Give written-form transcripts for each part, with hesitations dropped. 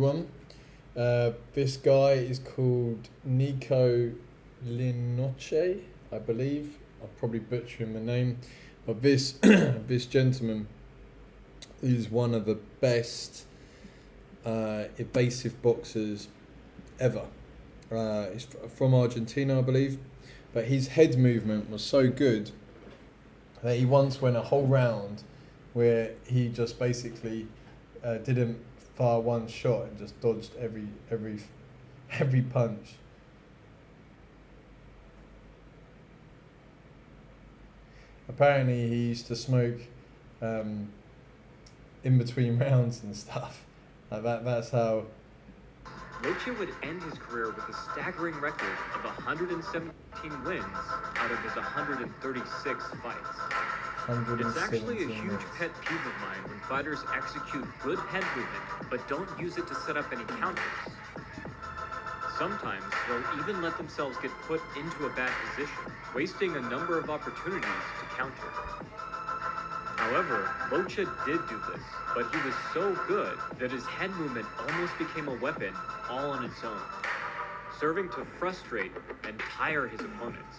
one. This guy is called Nicolino Locche, I believe. I'll probably butcher the name, but this this gentleman is one of the best evasive boxers ever. He's from Argentina, I believe, but his head movement was so good that he once went a whole round where he just basically didn't fire one shot and just dodged every punch. Apparently, he used to smoke in between rounds and stuff. Like that. That's how. Locche would end his career with a staggering record of 117 wins out of his 136 fights. It's actually a huge pet peeve of mine when fighters execute good head movement but don't use it to set up any counters. Sometimes they'll even let themselves get put into a bad position, wasting a number of opportunities to counter. However, Locche did do this, but he was so good that his head movement almost became a weapon all on its own, serving to frustrate and tire his opponents.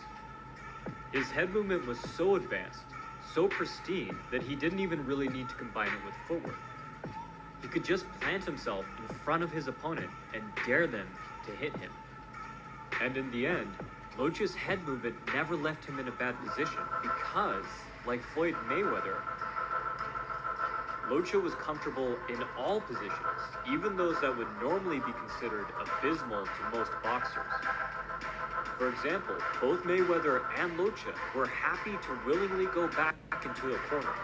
His head movement was so advanced, so pristine, that he didn't even really need to combine it with footwork. He could just plant himself in front of his opponent and dare them to hit him. And in the end, Locche's head movement never left him in a bad position because, like Floyd Mayweather, Locche was comfortable in all positions, even those that would normally be considered abysmal to most boxers. For example, both Mayweather and Locche were happy to willingly go back into a corner.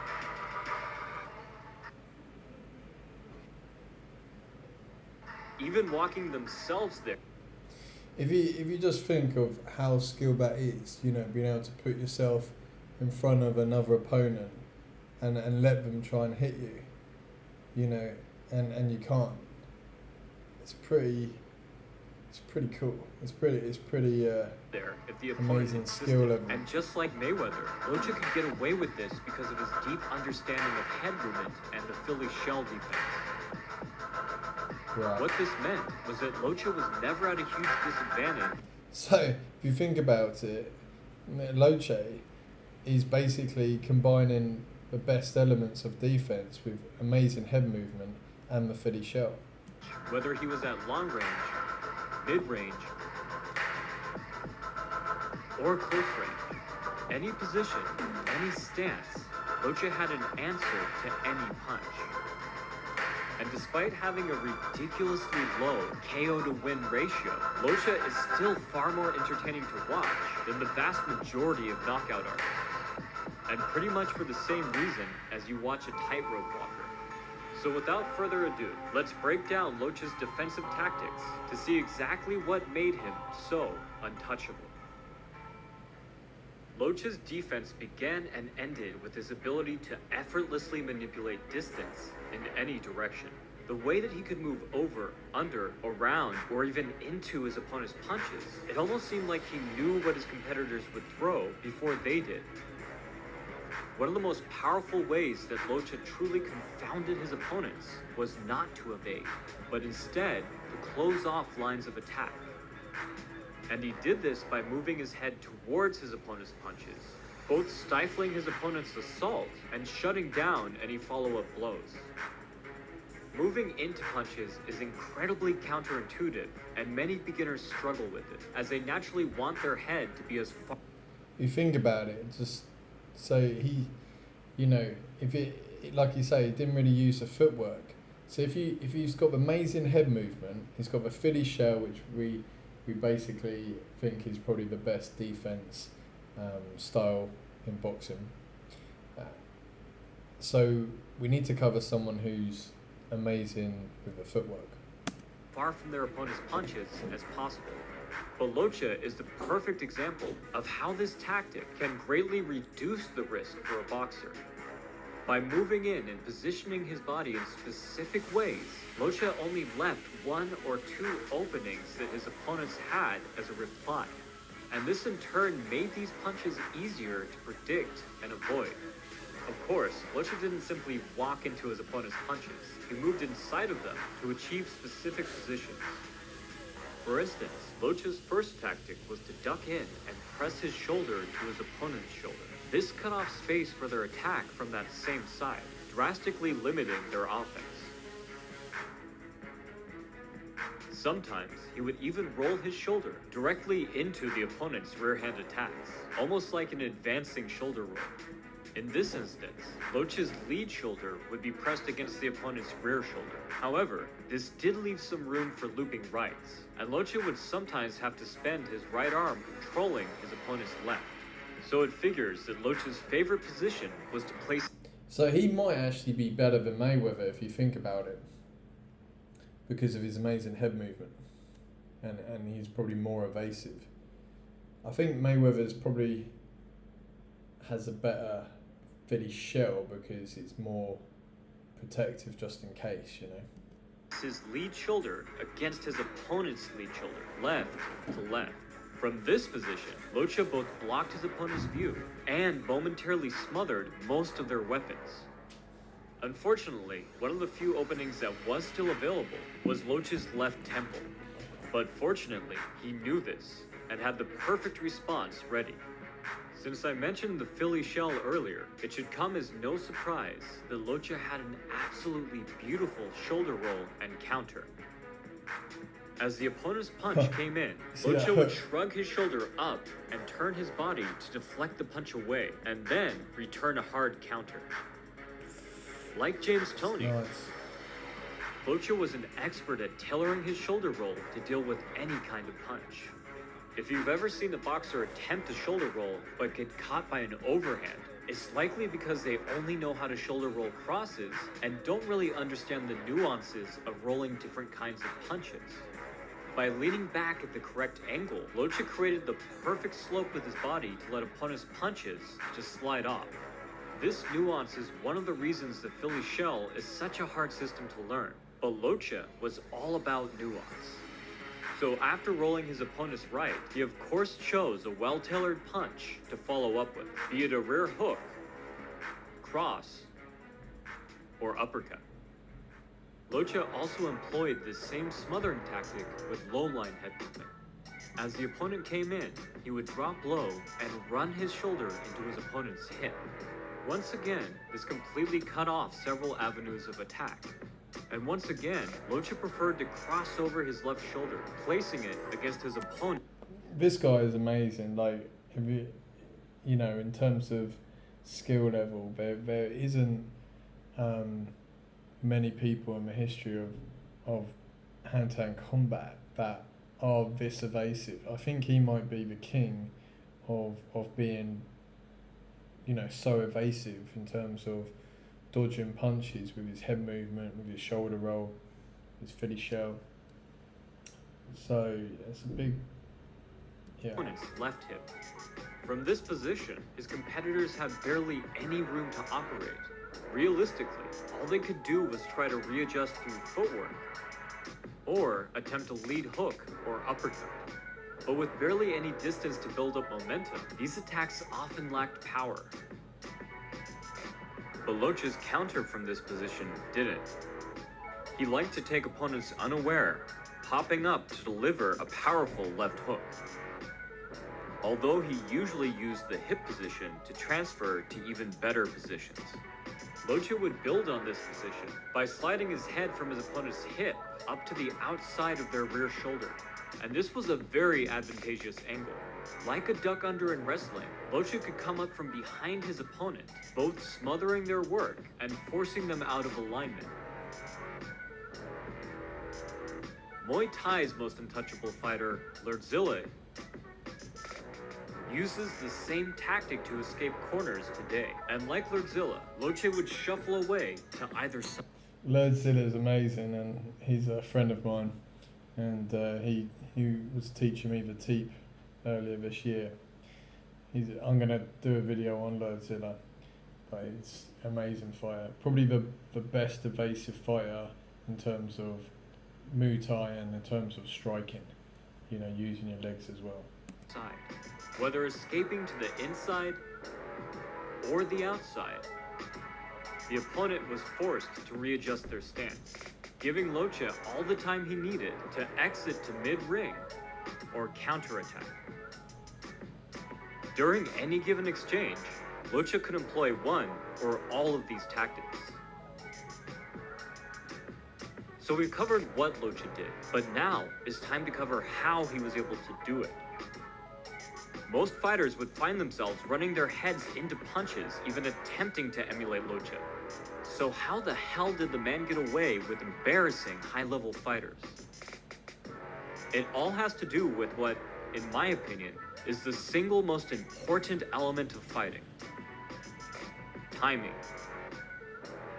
Even walking themselves there. If you just think of how skilled that is, being able to put yourself in front of another opponent and let them try and hit you, and you can't. It's pretty cool. It's pretty there if the amazing skill level. And just like Mayweather, Locche could get away with this because of his deep understanding of head movement and the Philly shell defense. Right. What this meant was that Locche was never at a huge disadvantage. So, if you think about it, Locche is basically combining the best elements of defense with amazing head movement and the Philly shell. Whether he was at long range, mid-range, or close range, any position, any stance, Locche had an answer to any punch. And despite having a ridiculously low KO to win ratio, Locche is still far more entertaining to watch than the vast majority of knockout artists. And pretty much for the same reason as you watch a tightrope walker. So without further ado, let's break down Locche's defensive tactics to see exactly what made him so untouchable. Locche's defense began and ended with his ability to effortlessly manipulate distance in any direction. The way that he could move over, under, around, or even into his opponent's punches, it almost seemed like he knew what his competitors would throw before they did. One of the most powerful ways that Locche truly confounded his opponents was not to evade, but instead to close off lines of attack. And he did this by moving his head towards his opponent's punches, both stifling his opponent's assault and shutting down any follow-up blows. Moving into punches is incredibly counterintuitive, and many beginners struggle with it, as they naturally want their head to be as far. You think about it, just so he, if it, like you say, he didn't really use the footwork. So if he's got the amazing head movement, he's got the Philly shell, which we basically think is probably the best defense style in boxing. So we need to cover someone who's amazing with the footwork. Far from their opponent's punches as possible. But Locche is the perfect example of how this tactic can greatly reduce the risk for a boxer. By moving in and positioning his body in specific ways, Locche only left one or two openings that his opponents had as a reply. And this in turn made these punches easier to predict and avoid. Of course, Locche didn't simply walk into his opponent's punches. He moved inside of them to achieve specific positions. For instance, Locche's first tactic was to duck in and press his shoulder to his opponent's shoulder. This cut off space for their attack from that same side, drastically limiting their offense. Sometimes, he would even roll his shoulder directly into the opponent's rear hand attacks, almost like an advancing shoulder roll. In this instance, Locche's lead shoulder would be pressed against the opponent's rear shoulder. However, this did leave some room for looping rights, and Locche would sometimes have to spend his right arm controlling his opponent's left. So it figures that Locche's favorite position was to place... So he might actually be better than Mayweather if you think about it, because of his amazing head movement, and he's probably more evasive. I think Mayweather's probably has a better Philly shell because it's more protective just in case, you know. His lead shoulder against his opponent's lead shoulder, left to left. From this position, Locche both blocked his opponent's view and momentarily smothered most of their weapons. Unfortunately, one of the few openings that was still available was Locche's left temple. But fortunately, he knew this and had the perfect response ready. Since I mentioned the Philly shell earlier, it should come as no surprise that Locche had an absolutely beautiful shoulder roll and counter. As the opponent's punch came in, Locche would shrug his shoulder up and turn his body to deflect the punch away, and then return a hard counter. Like James Toney, Locche was an expert at tailoring his shoulder roll to deal with any kind of punch. If you've ever seen a boxer attempt a shoulder roll but get caught by an overhand, it's likely because they only know how to shoulder roll crosses and don't really understand the nuances of rolling different kinds of punches. By leaning back at the correct angle, Locche created the perfect slope with his body to let opponents' punches just slide off. This nuance is one of the reasons the Philly shell is such a hard system to learn, but Locche was all about nuance. So after rolling his opponent's right, he of course chose a well-tailored punch to follow up with, be it a rear hook, cross, or uppercut. Locche also employed this same smothering tactic with low-line head movement. As the opponent came in, he would drop low and run his shoulder into his opponent's hip. Once again, this completely cut off several avenues of attack. And once again, Locche preferred to cross over his left shoulder, placing it against his opponent. This guy is amazing. Like, if you know, in terms of skill level, there isn't many people in the history of hand-to-hand combat that are this evasive. I think he might be the king of being, you know, so evasive in terms of dodging punches with his head movement, with his shoulder roll, his Philly shell. So it's a big, Opponent's left hip. From this position, his competitors had barely any room to operate. Realistically, all they could do was try to readjust through footwork, or attempt a lead hook or uppercut. But with barely any distance to build up momentum, these attacks often lacked power. But Locche's counter from this position didn't. He liked to take opponents unaware, popping up to deliver a powerful left hook. Although he usually used the hip position to transfer to even better positions. Locche would build on this position by sliding his head from his opponent's hip up to the outside of their rear shoulder. And this was a very advantageous angle. Like a duck under in wrestling, Locche could come up from behind his opponent, both smothering their work and forcing them out of alignment. Muay Thai's most untouchable fighter, Lordzilla, uses the same tactic to escape corners today. And like Lordzilla, Locche would shuffle away to either side. Lordzilla is amazing, and he's a friend of mine, and he was teaching me the teep earlier this year. I'm gonna do a video on Lordzilla, but it's an amazing fighter. Probably the best evasive fighter in terms of Muay Thai and in terms of striking, you know, using your legs as well. Whether escaping to the inside or the outside, the opponent was forced to readjust their stance, giving Locche all the time he needed to exit to mid-ring or counterattack. During any given exchange, Locche could employ one or all of these tactics. So we've covered what Locche did, but now it's time to cover how he was able to do it. Most fighters would find themselves running their heads into punches, even attempting to emulate Locche. So how the hell did the man get away with embarrassing high-level fighters? It all has to do with what, in my opinion, is the single most important element of fighting: timing.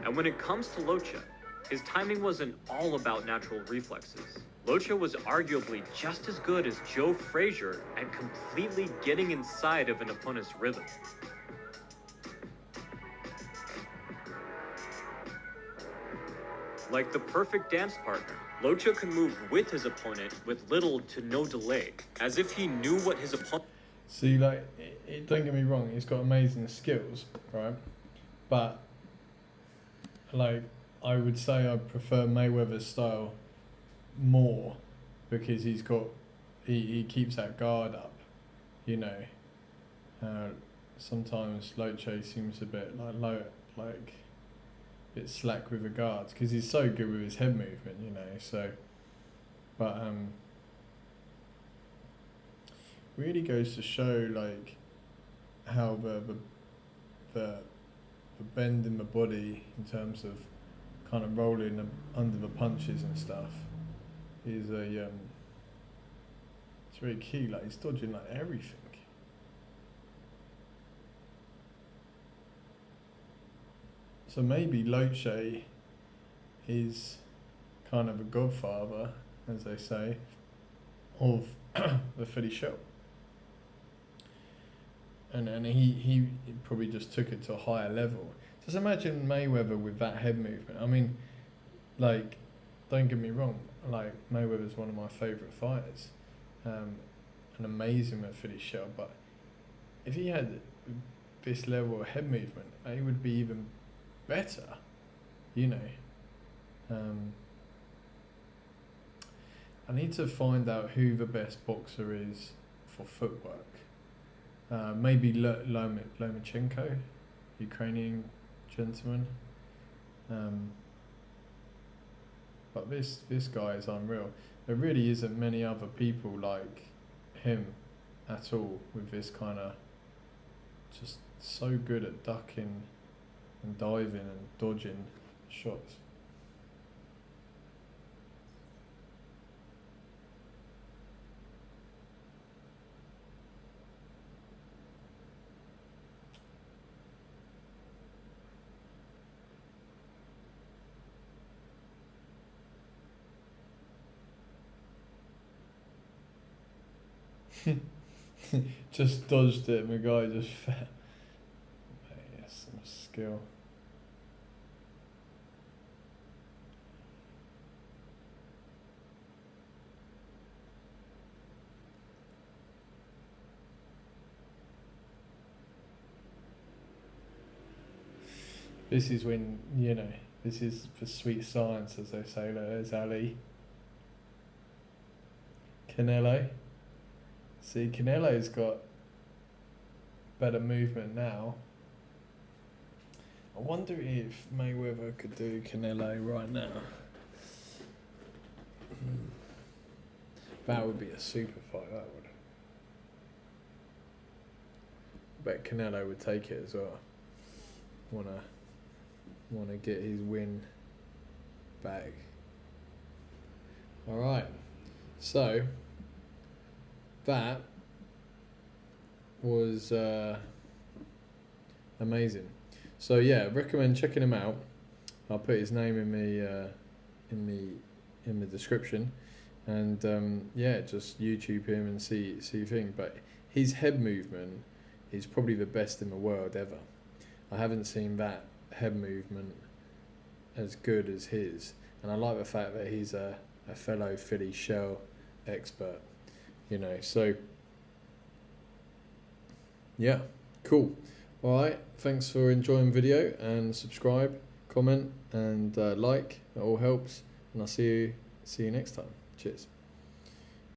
And when it comes to Locche, his timing wasn't all about natural reflexes. Locche was arguably just as good as Joe Frazier at completely getting inside of an opponent's rhythm. Like the perfect dance partner, Locche could move with his opponent with little to no delay, as if he knew what his opponent... See, like, don't get me wrong, he's got amazing skills, right? But, like, I would say I prefer Mayweather's style more because he keeps that guard up, you know. Sometimes Locche seems a bit like a bit slack with the guards because he's so good with his head movement, you know. So, but really goes to show like how the bend in the body in terms of kind of rolling under the punches and stuff is it's very key. Like he's dodging like everything. So maybe Locche is kind of a godfather, as they say, of the Philly show. And he probably just took it to a higher level. Just imagine Mayweather with that head movement. I mean, like, don't get me wrong, like Mayweather's one of my favourite fighters, and amazing at Philly show. But if he had this level of head movement, he would be even better, you know. I need to find out who the best boxer is for footwork. Maybe Lomachenko, Ukrainian gentleman. But this guy is unreal. There really isn't many other people like him at all with this kind of just so good at ducking and diving and dodging shots. Just dodged it, my guy just fell. Yes, some skill. This is when, you know, this is the sweet science, as they say. There's Ali. Canelo. See, Canelo's got better movement now. I wonder if Mayweather could do Canelo right now. That would be a super fight, that would. I bet Canelo would take it as well. Wanna get his win back. Alright, so that was amazing. So yeah, recommend checking him out. I'll put his name in the description, and yeah, just YouTube him and see thing. But his head movement is probably the best in the world ever. I haven't seen that head movement as good as his, and I like the fact that he's a fellow Philly shell expert, you know. So yeah, cool. Alright, thanks for enjoying the video, and subscribe, comment and like, it all helps, and I'll see you next time. Cheers.